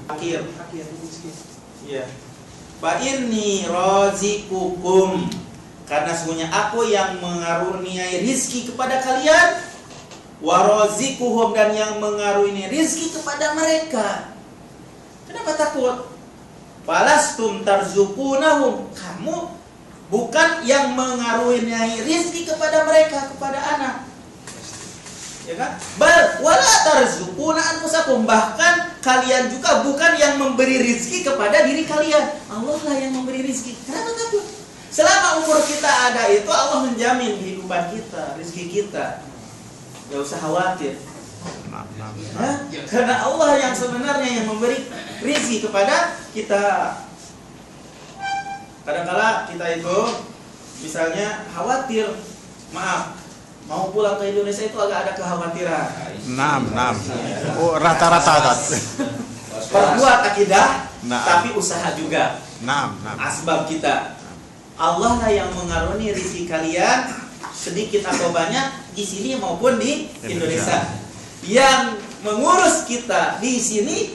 fakir. Iya. Fa inni razikukum, karena sesungguhnya aku yang mengaruniai rizki kepada kalian. Wa razikuhum, dan yang mengaruniai rizki kepada mereka. Kenapa takut? Falastum tarzuqunahum, kamu bukan yang mengaruniai rizki kepada mereka, kepada anak. Ya kan? Bal wala tarzuquna anfusakum, bahkan kalian juga bukan yang memberi rizki kepada diri kalian. Allah lah yang memberi rizki. Kenapa takut? Selama umur kita ada itu, Allah menjamin kehidupan kita, rizki kita. Gak usah khawatir. Karena Allah yang sebenarnya yang memberi rizki kepada kita. Kadang-kala kita itu misalnya khawatir, mau pulang ke Indonesia itu agak ada kekhawatiran. Oh, rata-rata. Perbuat akidah, tapi usaha juga. Asbab kita. Allah lah yang mengaruni rizki kalian, sedikit atau banyak, di sini maupun di Indonesia. Yang mengurus kita di sini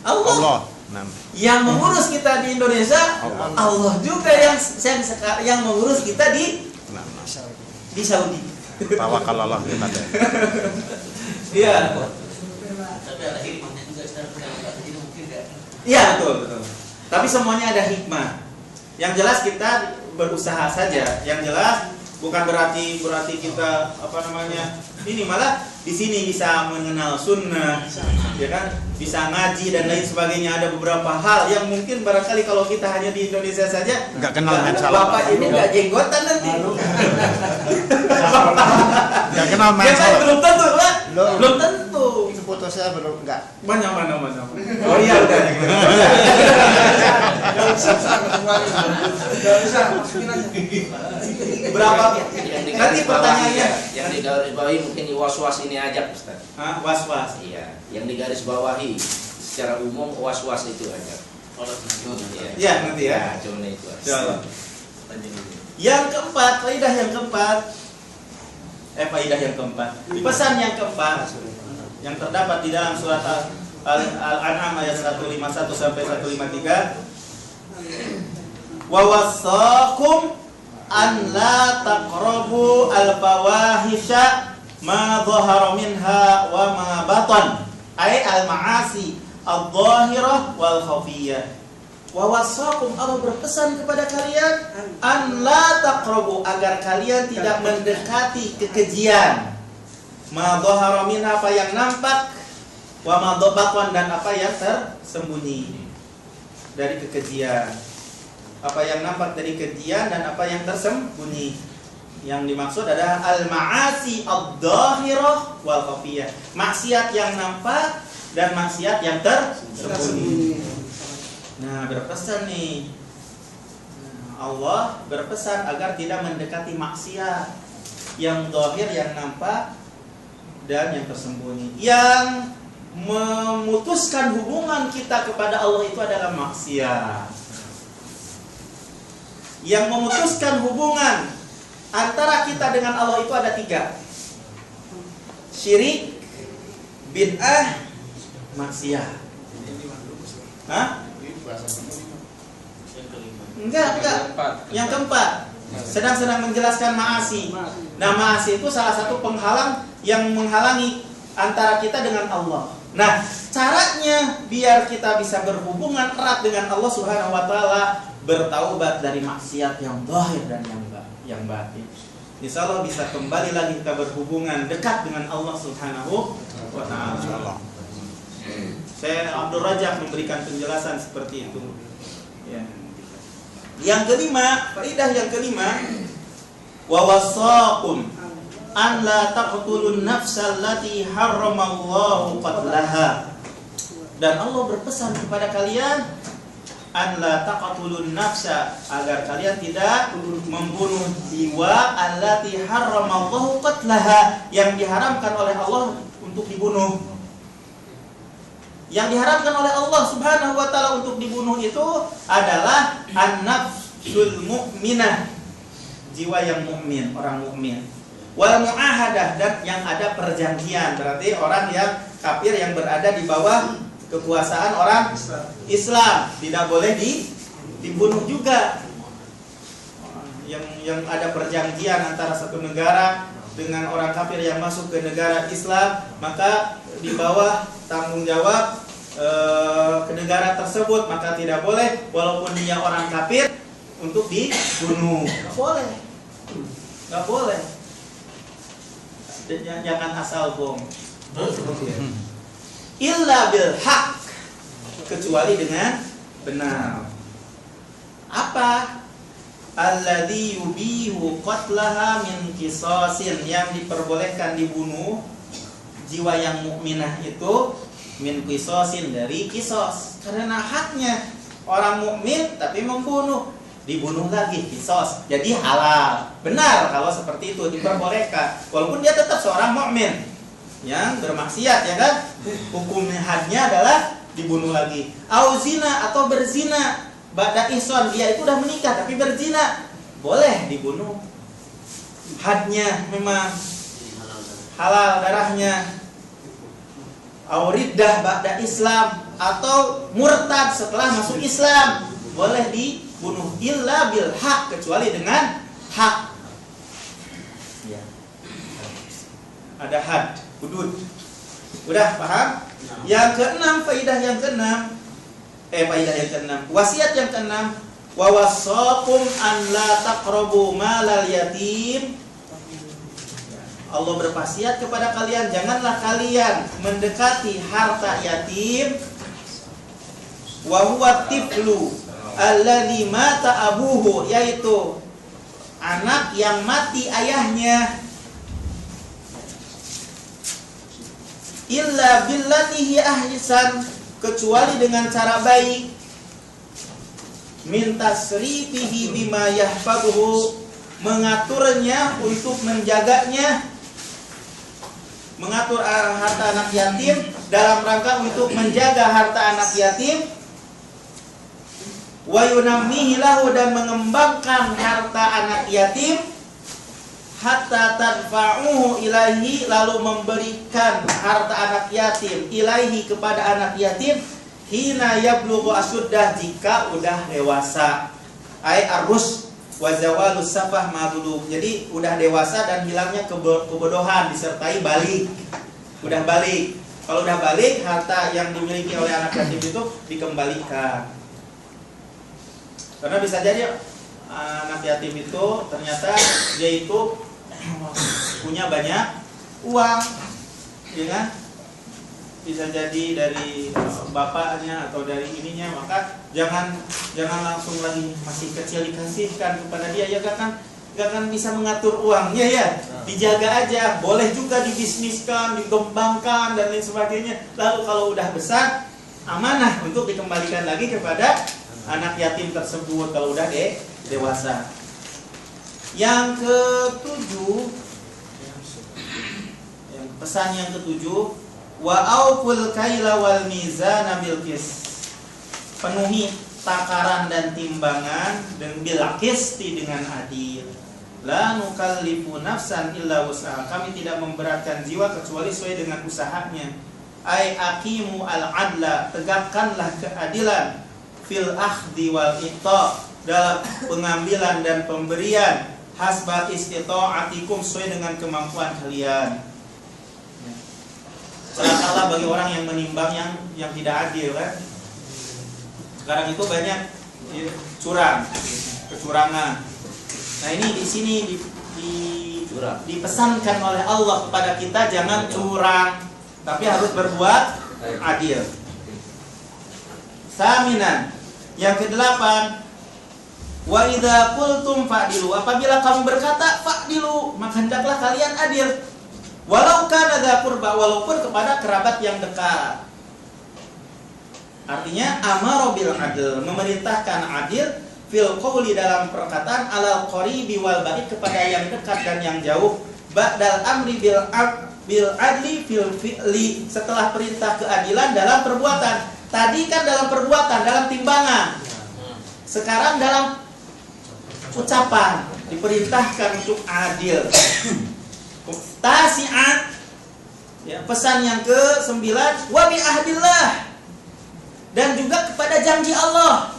Allah. Yang mengurus kita di Indonesia Allah juga yang mengurus kita di Saudi. Tawakallah kita deh. Iya. Tapi ada hikmahnya juga secara ini mungkin enggak. Iya, betul. Tapi semuanya ada hikmah. Yang jelas kita berusaha saja. Yang jelas bukan berarti kita ini malah di sini bisa mengenal sunnah, ya kan, bisa ngaji dan lain sebagainya. Ada beberapa hal yang mungkin barangkali kalau kita hanya di Indonesia saja nggak kenal bapak ini nggak jenggotan nanti. Nggak kenal Ya kan, belum tentu lah. Belum tentu. Itu foto saya belum enggak. Mana. Oh iya udah. Enggak usah masukin aja. Berapa? Nanti pertanyaannya yang digaris bawahi mungkin was-was ini aja, Ustaz. Was-was. Iya, yang digaris bawahi secara umum was-was itu aja. Ya, nanti ya. Cuma itu aja. Insyaallah. Yang keempat, faidah yang keempat. Pesan yang keempat yang terdapat di dalam surat Al-An'am ayat 151 sampai 153. Wa wassakum an la taqrabu al-fawahisha ma dhahara minha wa ma batan, ay al-ma'asi adh-dhahirah wal khafiyah. Wa wasaqum, Allah berpesan kepada kalian an la taqrabu, agar kalian tidak mendekati kekejian. Ma dhahara minha, apa yang nampak, wa ma batan, dan apa yang tersembunyi dari kekejian. Apa yang nampak dari kekejian dan apa yang tersembunyi. Yang dimaksud adalah al-ma'asi ad-dhahirah wal khafiyah. Maksiat yang nampak dan maksiat yang tersembunyi. Nah, berpesan nih, Allah berpesan agar tidak mendekati maksiat yang zahir, yang nampak, dan yang tersembunyi. Yang memutuskan hubungan kita kepada Allah itu adalah maksiat. Yang memutuskan hubungan antara kita dengan Allah itu ada 3: syirik, bid'ah, maksiat. Hah? Enggak. Yang keempat, sedang menjelaskan ma'asi. Nah, ma'asi itu salah satu penghalang yang menghalangi antara kita dengan Allah. Nah, caranya biar kita bisa berhubungan erat dengan Allah Subhanahu wa taala, bertaubat dari maksiat yang zahir dan yang batin. Insyaallah bisa kembali lagi kita berhubungan dekat dengan Allah Subhanahu wa taala. Saya Abdul Rajak memberikan penjelasan seperti itu. Ya. Yang kelima, faedah yang kelima, wa wasaqum an la taqtulun nafsal lati harramallahu qatlaha. Dan Allah berpesan kepada kalian an la taqtulun nafsa, agar kalian tidak membunuh jiwa allati harramallahu qatlaha, yang diharamkan oleh Allah untuk dibunuh. Yang diharamkan oleh Allah Subhanahu wa taala untuk dibunuh itu adalah an-nafsul mu'minah, jiwa yang mukmin, orang mukmin. Wal mu'ahadah, dan yang ada perjanjian, berarti orang yang kafir yang berada di bawah kekuasaan orang Islam tidak boleh dibunuh juga. Yang ada perjanjian antara satu negara dengan orang kafir yang masuk ke negara Islam, maka di bawah tanggung jawab ke negara tersebut, maka tidak boleh walaupun dia orang kafir untuk dibunuh. Nggak boleh. Jangan asal bom. Illa bil haq, kecuali dengan benar. Apa? Alladzi yubihu qatlaha min qisasin, yang diperbolehkan dibunuh jiwa yang mukminah itu min qisasin, dari qisas, karena haknya orang mukmin tapi membunuh, dibunuh lagi qisas, jadi halal. Benar kalau seperti itu, diperbolehkan walaupun dia tetap seorang mukmin yang bermaksiat, ya kan? Hukumnya hadnya adalah dibunuh lagi. Au zina, atau berzina ba'da ihsan, dia itu udah menikah tapi berzina, boleh dibunuh. Hadnya memang halal darahnya. Au riddah ba'da Islam, atau murtad setelah masuk Islam, boleh dibunuh. Illa bil haq, kecuali dengan hak. Ya. Ada had, hudud. Udah paham? Yang keenam, faedah yang keenam, wasiat yang keenam, wa wasaqum an la taqrabu malal yatim. Allah berwasiat kepada kalian, janganlah kalian mendekati harta yatim. Wa huwa tiflu alladzi mata abuhu, yaitu anak yang mati ayahnya. Illa billatihi ahsan, kecuali dengan cara baik. Min tasrifihi bima yahfaduhu, mengaturnya untuk menjaganya, mengatur harta anak yatim dalam rangka untuk menjaga harta anak yatim. Wa yunammihi lahu, dan mengembangkan harta anak yatim. Hatta tadfa'uhu ilaihi, lalu memberikan harta anak yatim ilaihi, kepada anak yatim. Hina yablughu asuddah, jika udah dewasa. Ai arus wa zawalus safah ma'bulugh, jadi udah dewasa dan hilangnya kebodohan disertai balik. Udah balik. Kalau udah balik, harta yang dimiliki oleh anak yatim itu dikembalikan. Karena bisa jadi anak yatim itu ternyata dia itu punya banyak uang, ya kan? Bisa jadi dari bapaknya atau dari ininya, maka jangan langsung lagi masih kecil dikasihkan kepada dia, ya gak kan bisa mengatur uangnya ya, dijaga aja, boleh juga dibisniskan, dikembangkan dan lain sebagainya. Lalu kalau udah besar, amanah untuk dikembalikan lagi kepada anak yatim tersebut kalau udah dewasa. Yang ketujuh, pesan yang ketujuh, wa auful kaila wal mizana bil qis. Penuhi takaran dan timbangan dan bil qisti dengan adil. La nukallifu nafsan illa wus'aha. Kami tidak memberatkan jiwa kecuali sesuai dengan usahanya. Ai aqimu al adla, tegakkanlah keadilan fil akhdi wal iqta, dalam pengambilan dan pemberian, hasba istita'atikum, sesuai dengan kemampuan kalian. Celakalah bagi orang yang menimbang yang tidak adil kan. Sekarang itu banyak kecurangan. Nah ini di sini dipesankan oleh Allah kepada kita, jangan curang, tapi harus berbuat adil. Saminan, yang kedelapan, wa idza qultum fa'dilu, apabila kamu berkata fa'dilu, maka hendaklah kalian adil. Walau kana dza qurba, walaupun kepada kerabat yang dekat. Artinya amara bil adl, memerintahkan adil fil qawli, dalam perkataan, alal qaribi wal ba'id, kepada yang dekat dan yang jauh, ba'dal amri bil adli fil fi'li, setelah perintah keadilan dalam perbuatan. Tadi kan dalam perbuatan, dalam timbangan. Sekarang dalam ucapan diperintahkan untuk adil. Tasi'at, ya, pesan yang ke-9, wa bi ahdillah, dan juga kepada janji Allah.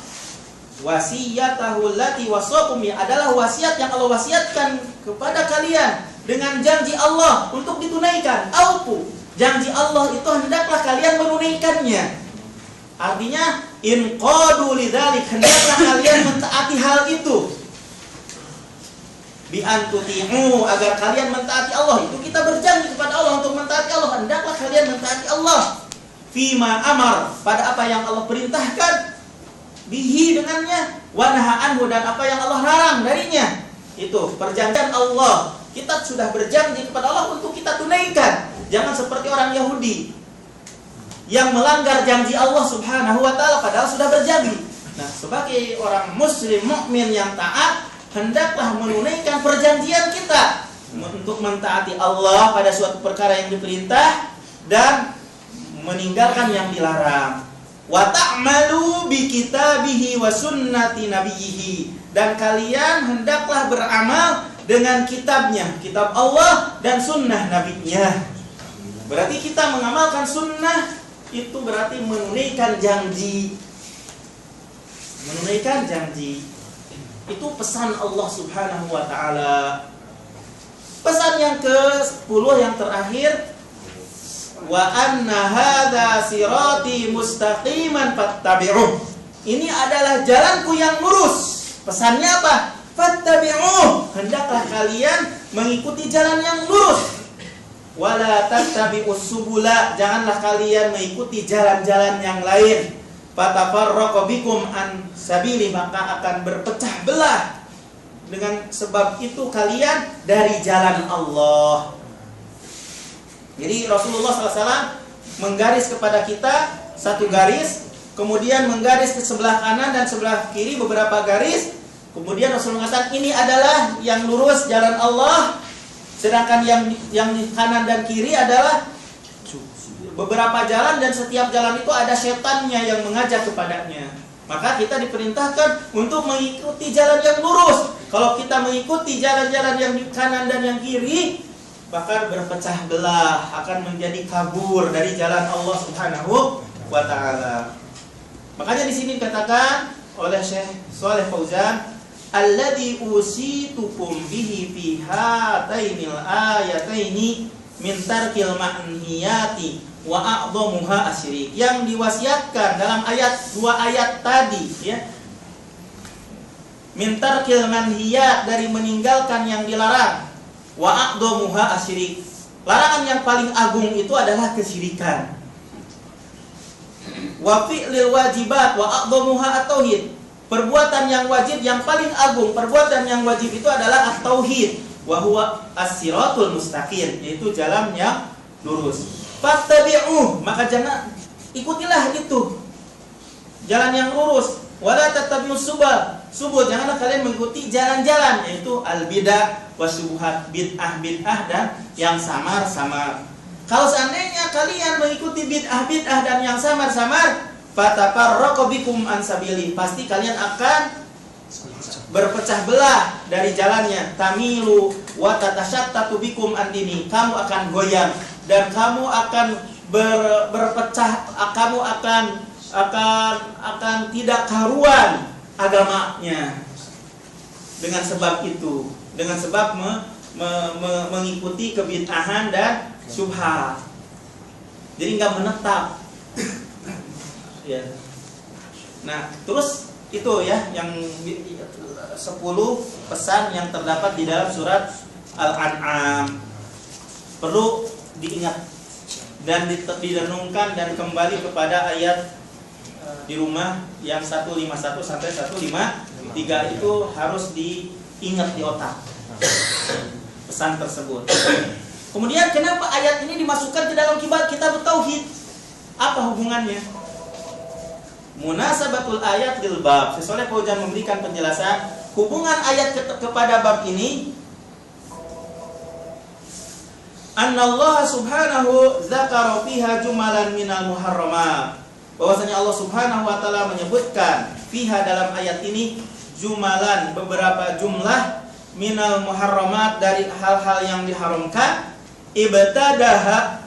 Wasiyatahu allati wasakum, adalah wasiat yang Allah wasiatkan kepada kalian dengan janji Allah untuk ditunaikan. Aufu, janji Allah itu hendaklah kalian menunaikannya. Artinya inqadu lidzalik, hendaklah kalian mentaati hal itu. Bi antuti'u, agar kalian mentaati Allah. Itu kita berjanji kepada Allah untuk mentaati Allah, hendaklah kalian mentaati Allah. Fima amar, pada apa yang Allah perintahkan, bihi dengannya, wa naha anhu, dan apa yang Allah larang darinya. Itu perjanjian Allah. Kita sudah berjanji kepada Allah untuk kita tunaikan. Jangan seperti orang Yahudi yang melanggar janji Allah Subhanahu wa taala padahal sudah berjanji. Nah, sebagai orang muslim mukmin yang taat, hendaklah menunaikan perjanjian kita untuk mentaati Allah pada suatu perkara yang diperintah dan meninggalkan yang dilarang. Wa ta'malu bi kitabihi wa sunnati nabiyhi, dan kalian hendaklah beramal dengan kitabnya, kitab Allah dan sunnah nabinya. Berarti kita mengamalkan sunnah itu berarti menunaikan janji. Menunaikan janji. Itu pesan Allah Subhanahu wa taala. Pesan yang ke-10 yang terakhir, wa anna hadza sirati mustaqiman fattabi'uh. Ini adalah jalanku yang lurus. Pesannya apa? Fattabi'uh, hendaklah kalian mengikuti jalan yang lurus. Wala tattabi'us subula, janganlah kalian mengikuti jalan-jalan yang lain. Fatafarraqu bikum an sabili, maka akan berpecah belah dengan sebab itu kalian dari jalan Allah. Jadi Rasulullah SAW menggaris kepada kita satu garis, kemudian menggaris ke sebelah kanan dan sebelah kiri beberapa garis. Kemudian Rasulullah mengatakan ini adalah yang lurus, jalan Allah. Sedangkan yang di kanan dan kiri adalah beberapa jalan, dan setiap jalan itu ada setannya yang mengajak kepadanya. Maka kita diperintahkan untuk mengikuti jalan yang lurus. Kalau kita mengikuti jalan-jalan yang di kanan dan yang kiri, bahkan berpecah belah, akan menjadi kabur dari jalan Allah Subhanahu wa taala. Makanya di sini dikatakan oleh Syekh Shalih Fauzan, alladzi usitukum bihi fi hatainil ayataini min tarkil manhiyati wa a'dhamuha asyirik. Yang diwasiatkan dalam dua ayat tadi ya. Min tarkil manhiyat, dari meninggalkan yang dilarang, wa a'dhamuha asyirik. Larangan yang paling agung itu adalah kesyirikan. Wa fi'lil wajibat wa a'dhamuha at-tauhid. Perbuatan yang wajib yang paling agung, perbuatan yang wajib itu adalah at-tauhid, wa huwa as-siratul mustaqim, yaitu jalan yang lurus. Fattabi'uh, maka jangan ikutilah itu jalan yang lurus. Wala tattabi'us subul, janganlah kalian mengikuti jalan-jalan, yaitu al-bidah wasyubuhat, bid'ah dan yang samar-samar. Kalau seandainya kalian mengikuti bid'ah dan yang samar-samar, fatafarraqu bikum an sabili, pasti kalian akan berpecah belah dari jalannya. Tamilu wa tatashattatu bikum an dini, kamu akan goyang dan kamu akan berpecah, kamu akan tidak karuan agamanya dengan sebab itu, dengan sebab mengikuti kebid'ahan dan syubhat. Jadi nggak menetap ya. Nah, terus itu ya yang 10 pesan yang terdapat di dalam surat Al-An'am perlu diingat dan direnungkan dan kembali kepada ayat di rumah yang 151 sampai 153 itu harus diingat di otak pesan tersebut. Kemudian kenapa ayat ini dimasukkan ke dalam kitab tauhid? Apa hubungannya? Munasabatul ayat lil bab. Syekh Fauzan memberikan penjelasan hubungan ayat kepada bab ini. Anallaha subhanahu dzakara fiha jumalan minal muharramat. Bahwasanya Allah Subhanahu wa taala menyebutkan fiha dalam ayat ini jumalan, beberapa jumlah minal muharramat, dari hal-hal yang diharamkan. Ibtada'aha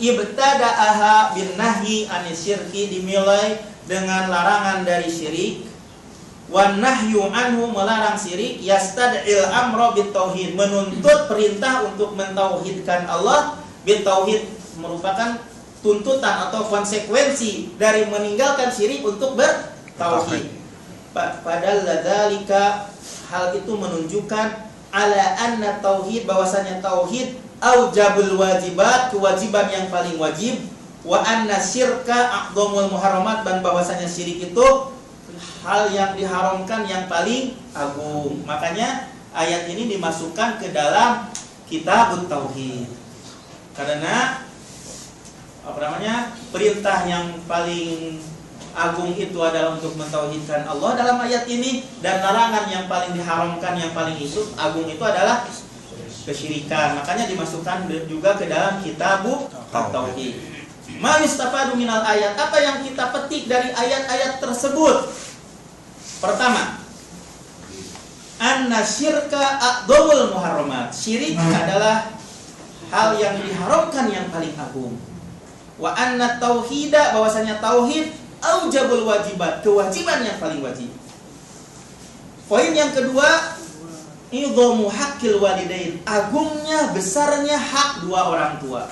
bin nahyi anisyirki, dimulai dengan larangan dari syirik. Wan nahyu anhu, melarang syirik. Yastad'il amra bitauhid, menuntut perintah untuk mentauhidkan Allah. Bitauhid merupakan tuntutan atau konsekuensi dari meninggalkan syirik untuk bertauhid. Padahal dzalika, hal itu menunjukkan ala anna tauhid, bahwasanya tauhid aujabul wajibat, kewajiban yang paling wajib, wa anna syirka a'dhamul muharramat, dan bahwasanya syirik itu hal yang diharamkan yang paling agung. Makanya ayat ini dimasukkan ke dalam kitabut tauhid. Karena perintah yang paling agung itu adalah untuk mentauhidkan Allah dalam ayat ini, dan larangan yang paling diharamkan yang paling agung itu adalah kesyirikan. Makanya dimasukkan juga ke dalam kitabut tauhid. Ma yustafadu minal ayat, apa yang kita petik dari ayat-ayat tersebut? Pertama, anna syirka a'dhamul muharramat, syirik adalah hal yang diharamkan yang paling agung. Wa anna tauhida, bahwasanya tauhid aujabul wajibat, kewajiban yang paling wajib. Poin yang kedua, idhamu haqqil walidain, agungnya, besarnya hak dua orang tua.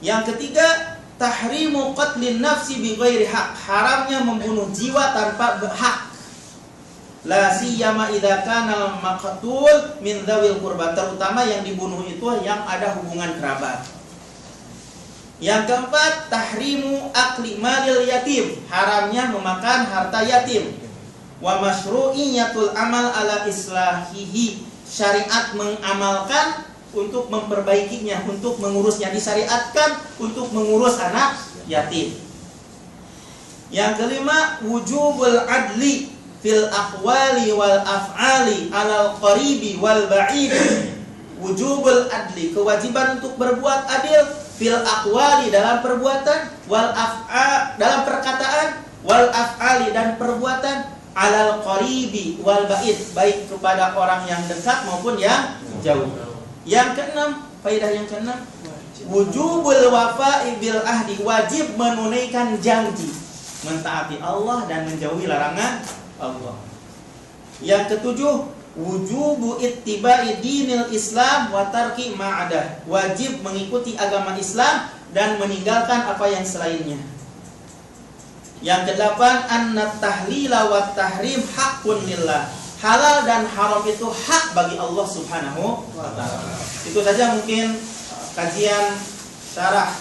Yang ketiga, tahrimu qatlin nafsi bi ghairi haq, haramnya membunuh jiwa tanpa hak. La siyama idza kana al-maqtul min dzawil qurba, terutama yang dibunuh itu yang ada hubungan kerabat. Yang keempat, tahrimu akli malil yatim, haramnya memakan harta yatim. Wa masyru'iyatul amal ala islahihi, syariat mengamalkan untuk memperbaikinya, untuk mengurusnya, disyariatkan untuk mengurus anak yatim. Yang kelima, wujubul adli fil aqwali wal af'ali alal qaribi wal ba'idi. Wujubul adli, kewajiban untuk berbuat adil, fil aqwali, dalam perbuatan, wal af'a, dalam perkataan, wal af'ali, dan perbuatan, alal qaribi wal ba'id, baik kepada orang yang dekat maupun yang jauh. Yang keenam, faedah yang keenam, wujubul wafa'i bil ahdi, wajib menunaikan janji, mentaati Allah dan menjauhi larangan Allah. Yang ketujuh, wujubu ittiba'i dinil Islam wa tarki ma'adah. Wajib mengikuti agama Islam dan meninggalkan apa yang selainnya. Yang kedelapan, anna tahlila wa tahrim haqqun lillah. Halal dan haram itu hak bagi Allah Subhanahu wa taala. Itu saja mungkin kajian syarah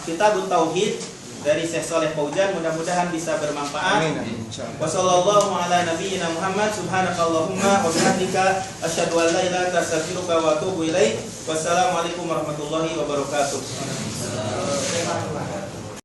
Kitabut Tauhid dari Syekh Shalih Fauzan, mudah-mudahan bisa bermanfaat. Amin. Wassallallahu ala nabiyyina Muhammad subhanakallahumma wa bihamdika asyhadu an la ilaha illa anta astaghfiruka wa atubu ilaik. Wassalamualaikum warahmatullahi wabarakatuh.